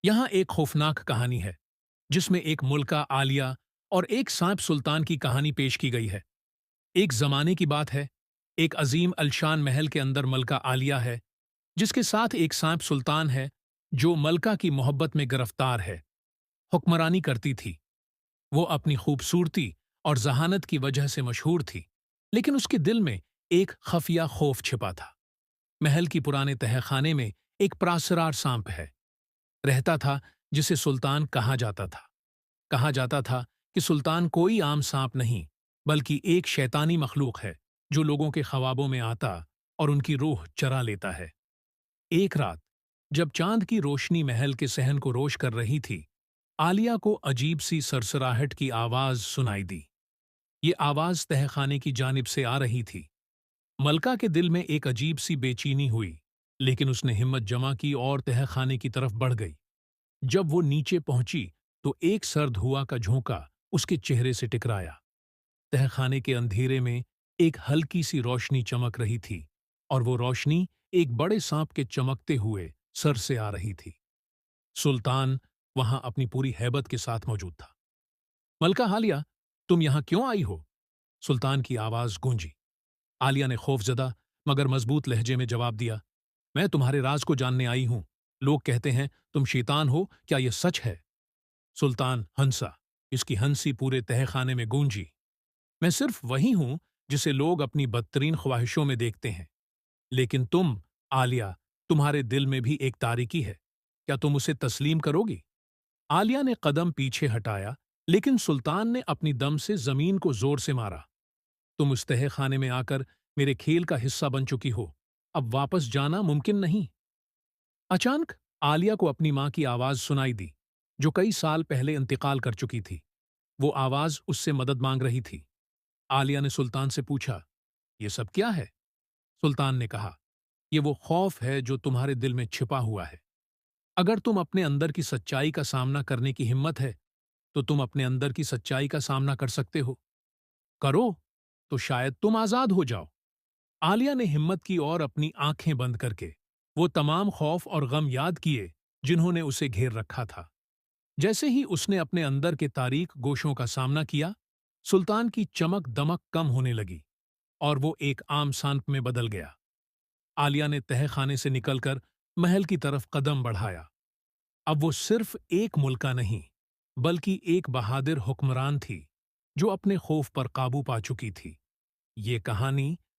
यहाँ एक खौफनाक कहानी है जिसमें एक मुल्का आलिया और एक सांप सुल्तान की कहानी पेश की गई है। एक जमाने की बात है। एक अजीम अलशान महल के अंदर मलका आलिया है, जिसके साथ एक सांप सुल्तान है जो मलका की मोहब्बत में गिरफ्तार है। हुक्मरानी करती थी। वो अपनी खूबसूरती और जहानत की वजह से मशहूर थी, लेकिन उसके दिल में एक खफिया खौफ छिपा था। महल की पुराने तहखाने में एक प्रासरार सांप है रहता था, जिसे सुल्तान कहा जाता था कि सुल्तान कोई आम सांप नहीं, बल्कि एक शैतानी मखलूक है जो लोगों के ख्वाबों में आता और उनकी रूह चरा लेता है। एक रात, जब चांद की रोशनी महल के सहन को रोश कर रही थी, आलिया को अजीब सी सरसराहट की आवाज सुनाई दी। ये आवाज तहखाने की जानिब से आ रही थी। मलका के दिल में एक अजीब सी बेचैनी हुई, लेकिन उसने हिम्मत जमा की और तहखाने की तरफ बढ़ गई। जब वो नीचे पहुंची तो एक सर्द हुआ का झोंका उसके चेहरे से टकराया। तहखाने के अंधेरे में एक हल्की सी रोशनी चमक रही थी, और वो रोशनी एक बड़े सांप के चमकते हुए सर से आ रही थी। सुल्तान वहां अपनी पूरी हैबत के साथ मौजूद था। मलका हालिया, तुम यहां क्यों आई हो? सुल्तान की आवाज गूंजी। आलिया ने खौफजदा मगर मजबूत लहजे में जवाब दिया, मैं तुम्हारे राज को जानने आई हूं। लोग कहते हैं तुम शैतान हो, क्या यह सच है? सुल्तान हंसा। इसकी हंसी पूरे तहखाने में गूंजी। मैं सिर्फ वही हूं जिसे लोग अपनी बदतरीन ख्वाहिशों में देखते हैं। लेकिन तुम, आलिया, तुम्हारे दिल में भी एक तारीकी है। क्या तुम उसे तस्लीम करोगी? आलिया ने कदम पीछे हटाया, लेकिन सुल्तान ने अपनी दम से जमीन को जोर से मारा। तुम उस तहखाने में आकर मेरे खेल का हिस्सा बन चुकी हो। अब वापस जाना मुमकिन नहीं। अचानक आलिया को अपनी मां की आवाज सुनाई दी, जो कई साल पहले इंतकाल कर चुकी थी। वो आवाज उससे मदद मांग रही थी। आलिया ने सुल्तान से पूछा, ये सब क्या है? सुल्तान ने कहा, ये वो खौफ है जो तुम्हारे दिल में छिपा हुआ है। अगर तुम अपने अंदर की सच्चाई का सामना करने की हिम्मत है, तो तुम अपने अंदर की सच्चाई का सामना कर सकते हो। करो, तो शायद तुम आजाद हो जाओ। आलिया ने हिम्मत की और अपनी आंखें बंद करके वो तमाम खौफ और गम याद किए जिन्होंने उसे घेर रखा था। जैसे ही उसने अपने अंदर के तारीक गोशों का सामना किया, सुल्तान की चमक दमक कम होने लगी और वो एक आम सांप में बदल गया। आलिया ने तहखाने से निकलकर महल की तरफ कदम बढ़ाया। अब वो सिर्फ एक मुल्का नहीं, बल्कि एक बहादुर हुक्मरान थी जो अपने खौफ पर काबू पा चुकी थी। ये कहानी